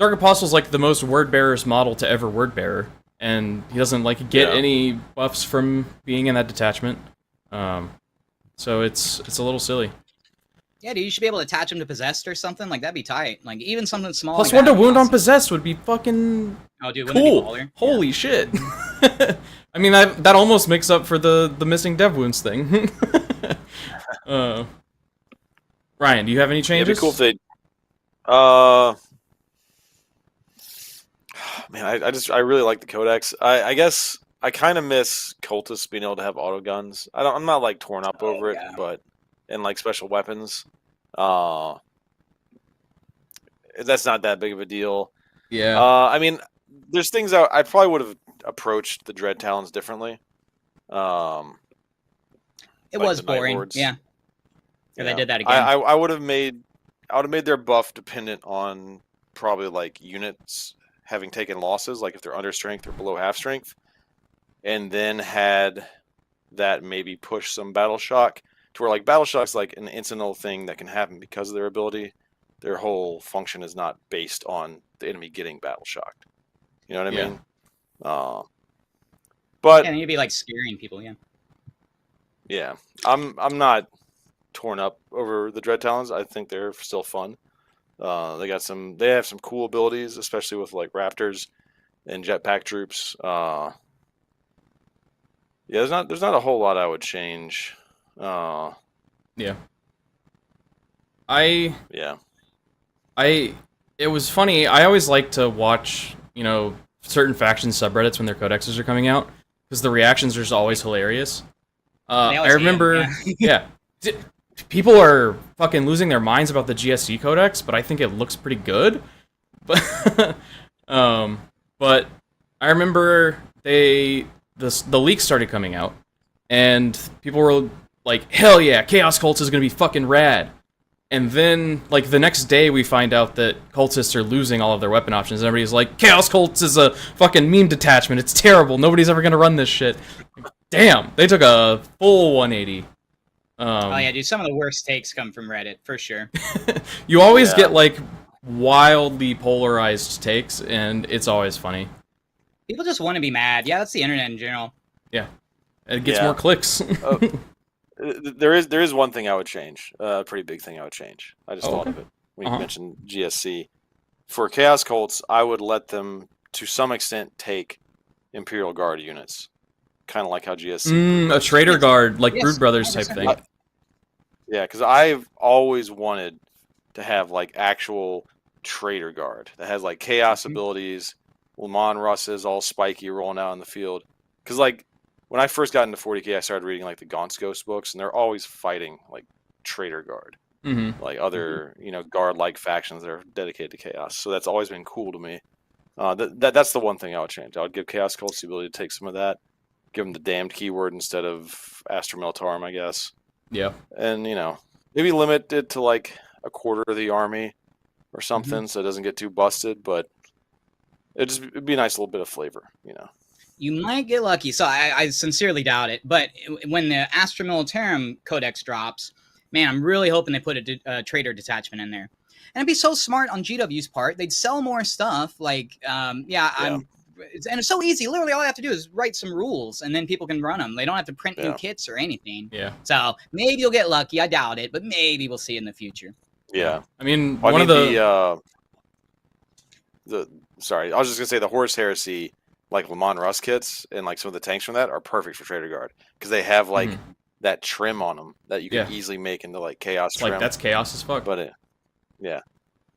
Dark Apostle's like the most Word Bearers model to ever Word Bearer. and he doesn't like get any buffs from being in that detachment. So it's a little silly. Yeah, dude, you should be able to attach him to Possessed or something. Like, that'd be tight. Like, even something small. Plus like 1 to wound on awesome. Possessed would be fucking dude, cool. Holy shit. I mean, that almost makes up for the missing dev wounds thing. Ryan, do you have any changes? It'd be cool if they... Man, I really like the Codex. I guess I kind of miss cultists being able to have auto guns. I'm not like torn up over it, but and like special weapons, that's not that big of a deal. Yeah. I mean, there's things I probably would have approached the Dread Talons differently. It was boring. Yeah. If I did that again, I would have made their buff dependent on probably like units having taken losses, like if they're under strength or below half strength, and then had that maybe push some battle shock to where like battle shock's like an incidental thing that can happen because of their ability. Their whole function is not based on the enemy getting battle shocked. You know what I mean? But and you'd be like scaring people. Yeah, I'm not torn up over the Dread Talons. I think they're still fun. They have some cool abilities, especially with like Raptors and Jetpack troops. There's not a whole lot I would change. It was funny. I always like to watch, certain faction subreddits when their codexes are coming out because the reactions are just always hilarious. I remember, people are fucking losing their minds about the GSC Codex, but I think it looks pretty good. But I remember the leaks started coming out, and people were like, "Hell yeah, Chaos Cults is gonna be fucking rad." And then, like, the next day, we find out that cultists are losing all of their weapon options. Everybody's like, Chaos Cults is a fucking meme detachment. It's terrible. Nobody's ever gonna run this shit. Damn, they took a full 180. Dude, some of the worst takes come from Reddit, for sure. You always get, like, wildly polarized takes, and it's always funny. People just want to be mad. Yeah, that's the internet in general. Yeah. It gets more clicks. There is one thing I would change. A pretty big thing I would change. I just thought of it when you mentioned GSC. For Chaos Cults, I would let them, to some extent, take Imperial Guard units. Kind of like how GSC... a Traitor Guard, like Brood Brothers type thing. Yeah, because I've always wanted to have, like, actual Traitor Guard that has, like, Chaos abilities, Lamon Russes, all spiky, rolling out in the field. Because, like, when I first got into 40k, I started reading like the Gaunt's Ghost books, and they're always fighting like Traitor Guard, like other guard-like factions that are dedicated to chaos. So that's always been cool to me. That's the one thing I would change. I would give Chaos Cults the ability to take some of that, give them the damned keyword instead of Astra Militarum, I guess. Yeah, and maybe limit it to like a quarter of the army or something, so it doesn't get too busted. But it'd be a nice little bit of flavor, You might get lucky, so I sincerely doubt it. But when the Astra Militarum Codex drops, man, I'm really hoping they put a Traitor detachment in there. And it'd be so smart on GW's part. They'd sell more stuff. Like, and it's so easy. Literally, all I have to do is write some rules, and then people can run them. They don't have to print new kits or anything. Yeah. So maybe you'll get lucky. I doubt it, but maybe we'll see in the future. Yeah. I mean, I was just gonna say the Horus Heresy, like Lamon Russ kits and like some of the tanks from that are perfect for Traitor Guard because they have like that trim on them that you can easily make into like chaos trim. Like that's chaos as fuck. But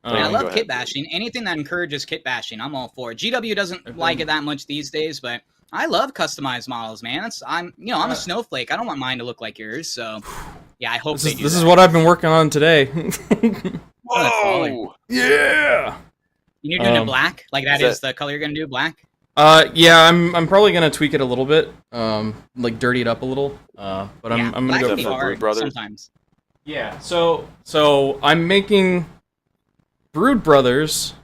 I love kit bashing. Anything that encourages kit bashing, I'm all for it. GW doesn't like it that much these days, but I love customized models, man. I'm a snowflake. I don't want mine to look like yours, so yeah, I hope this is what I've been working on today. Whoa! Yeah. You're doing it black? Like that is the color you're gonna do, black? Yeah, I'm probably gonna tweak it a little bit, like dirty it up a little. But I'm gonna go for Brood Brothers. Sometimes. Yeah. So I'm making Brood Brothers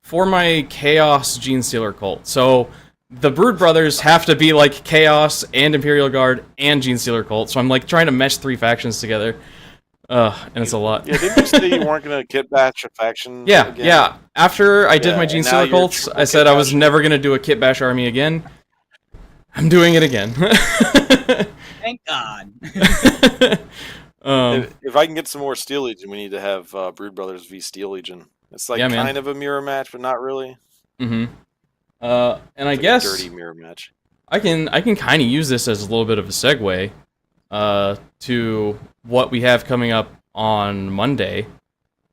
for my Chaos Gene Stealer cult. So the Brood Brothers have to be like Chaos and Imperial Guard and Gene Stealer cult. So I'm like trying to mesh 3 factions together. And it's a lot. Yeah, didn't you say you weren't going to kit bash a faction? Yeah, again? yeah. After I did my Gene and now Stealer you're cults, triple I said kit I was bashing. never gonna do a kit bash army again. I'm doing it again. Thank God. If I can get some more Steel Legion, we need to have Brood Brothers v Steel Legion. It's like kind of a mirror match, but not really. Mm-hmm. And I guess a dirty mirror match. I can kind of use this as a little bit of a segue to what we have coming up on Monday.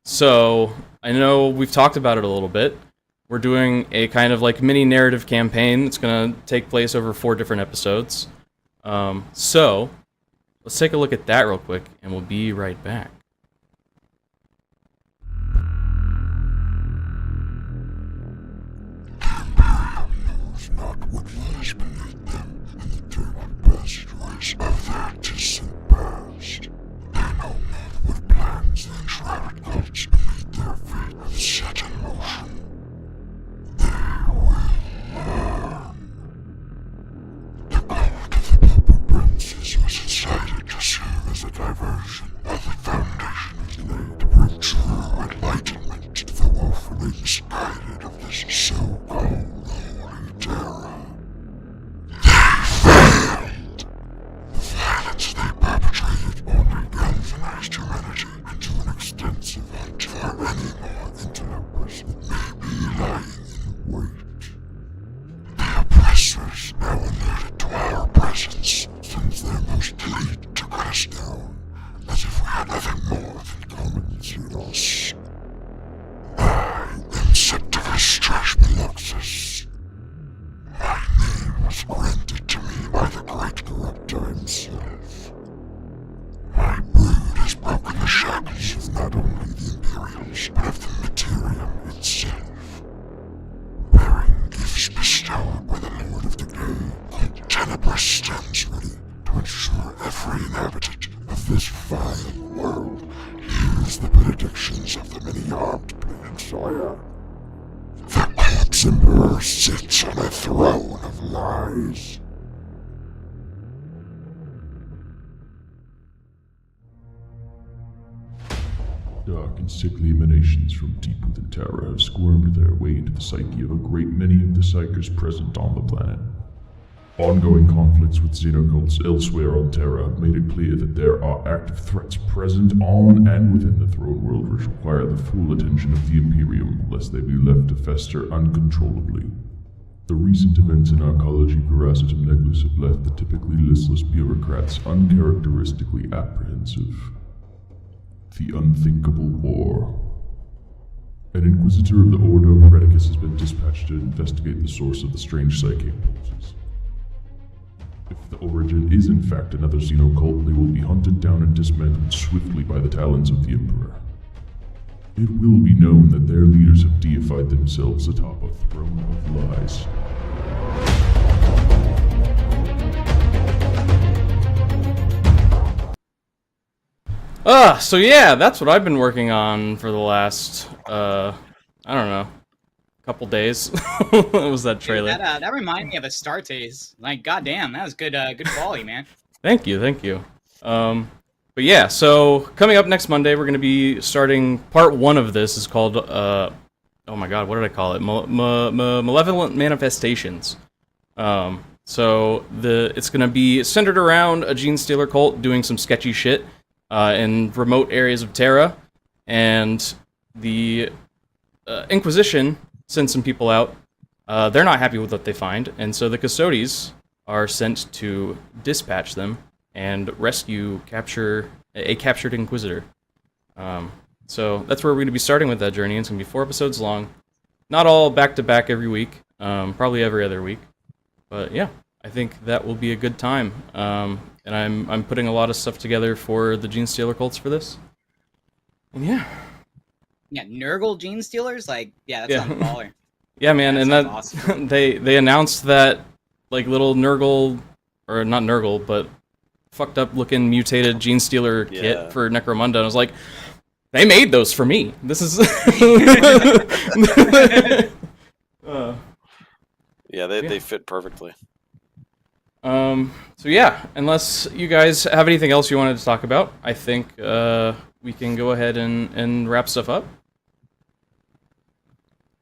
So I know we've talked about it a little bit. We're doing a kind of like mini narrative campaign that's going to take place over 4 different episodes. So let's take a look at that real quick, and we'll be right back. Not what lies beneath them in the turbid passageways of their distant past. They know not what plans the enshrouded cults beneath their feet have set in motion. They will learn. The cult of the Pauper Princes was incited to serve as a diversion, while the foundation is laid to bring true enlightenment to the woefully misguided of this so-called holy terror. They failed! The violence they perpetrated only galvanized humanity into an extensive hunt for any more interlopers that may be lying in wait. The oppressors now alerted to our presence since their most elite took us down, as if we had nothing more than common zeros. I am Septivus Trashmaloxus. My name was granted to me by the great corruptor himself. My brood has broken the shackles of not only the Imperials, but of the Materium itself. Bearing gifts bestowed by the Lord of Decay, Tenebris stands ready to ensure every inhabitant of this vile world hears the benedictions of the many-armed Planeswire. The Cult's Emperor sits on a throne of lies. Dark and sickly emanations from deep within Terra have squirmed their way into the psyche of a great many of the psychers present on the planet. Ongoing conflicts with xenocults elsewhere on Terra have made it clear that there are active threats present on and within the throne world which require the full attention of the Imperium, lest they be left to fester uncontrollably. The recent events in Arcology Paracitum Necklace have left the typically listless bureaucrats uncharacteristically apprehensive. The unthinkable war. An Inquisitor of the Ordo Hereticus has been dispatched to investigate the source of the strange psychic impulses. If the origin is in fact another xenocult, they will be hunted down and dismantled swiftly by the talons of the Emperor. It will be known that their leaders have deified themselves atop a throne of lies. So yeah, that's what I've been working on for the last, I don't know, couple days. What was that trailer? Dude, that reminded me of Astartes. Like, goddamn, that was good quality, man. Thank you. But yeah, so coming up next Monday, we're going to be starting part 1 of this. Is called, oh my god, what did I call it? Malevolent Manifestations. So it's going to be centered around a Gene Stealer cult doing some sketchy shit in remote areas of Terra, and the Inquisition sends some people out. They're not happy with what they find, and so the Custodes are sent to dispatch them and capture a captured Inquisitor. So that's where we're going to be starting with that journey. It's going to be 4 episodes long. Not all back-to-back every week, probably every other week. But yeah, I think that will be a good time. And I'm putting a lot of stuff together for the Gene Stealer cults for this. And yeah. Yeah, Nurgle Gene Stealers? Like, yeah, that sounds baller. Yeah, man, and that awesome. they announced that like little Nurgle, or not Nurgle, but fucked up looking mutated Gene Stealer kit for Necromunda, and I was like, they made those for me. This is yeah, they fit perfectly. So yeah, unless you guys have anything else you wanted to talk about, I think we can go ahead and wrap stuff up.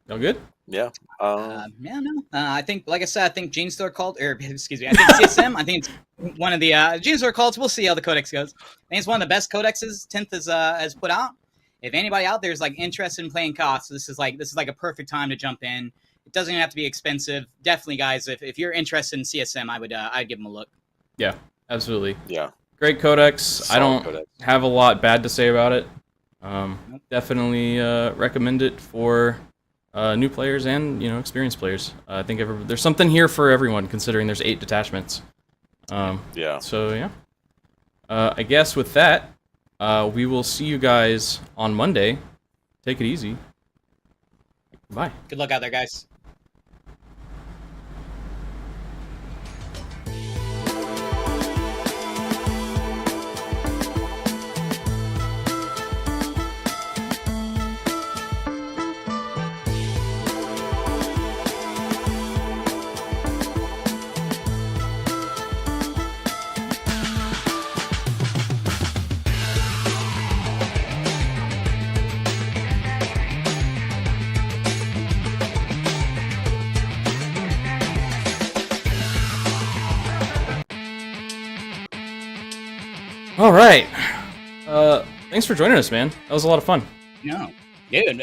Y'all good? Yeah. Yeah, no. I think, like I said, I think Gene Store called, or excuse me, I think CSM. I think it's one of the Gene Store calls. We'll see how the Codex goes. I think it's one of the best codexes 10th has put out. If anybody out there is like interested in playing costs, this is like a perfect time to jump in. It doesn't even have to be expensive. Definitely, guys, if you're interested in CSM, I'd give them a look. Yeah, absolutely. Yeah. Great codex. Solid I don't codex. have a lot bad to say about it. Definitely recommend it for new players and experienced players. I think there's something here for everyone, considering there's 8 detachments. Yeah. So yeah. I guess with that, we will see you guys on Monday. Take it easy. Bye. Good luck out there, guys. All right. Thanks for joining us, man. That was a lot of fun. No, dude.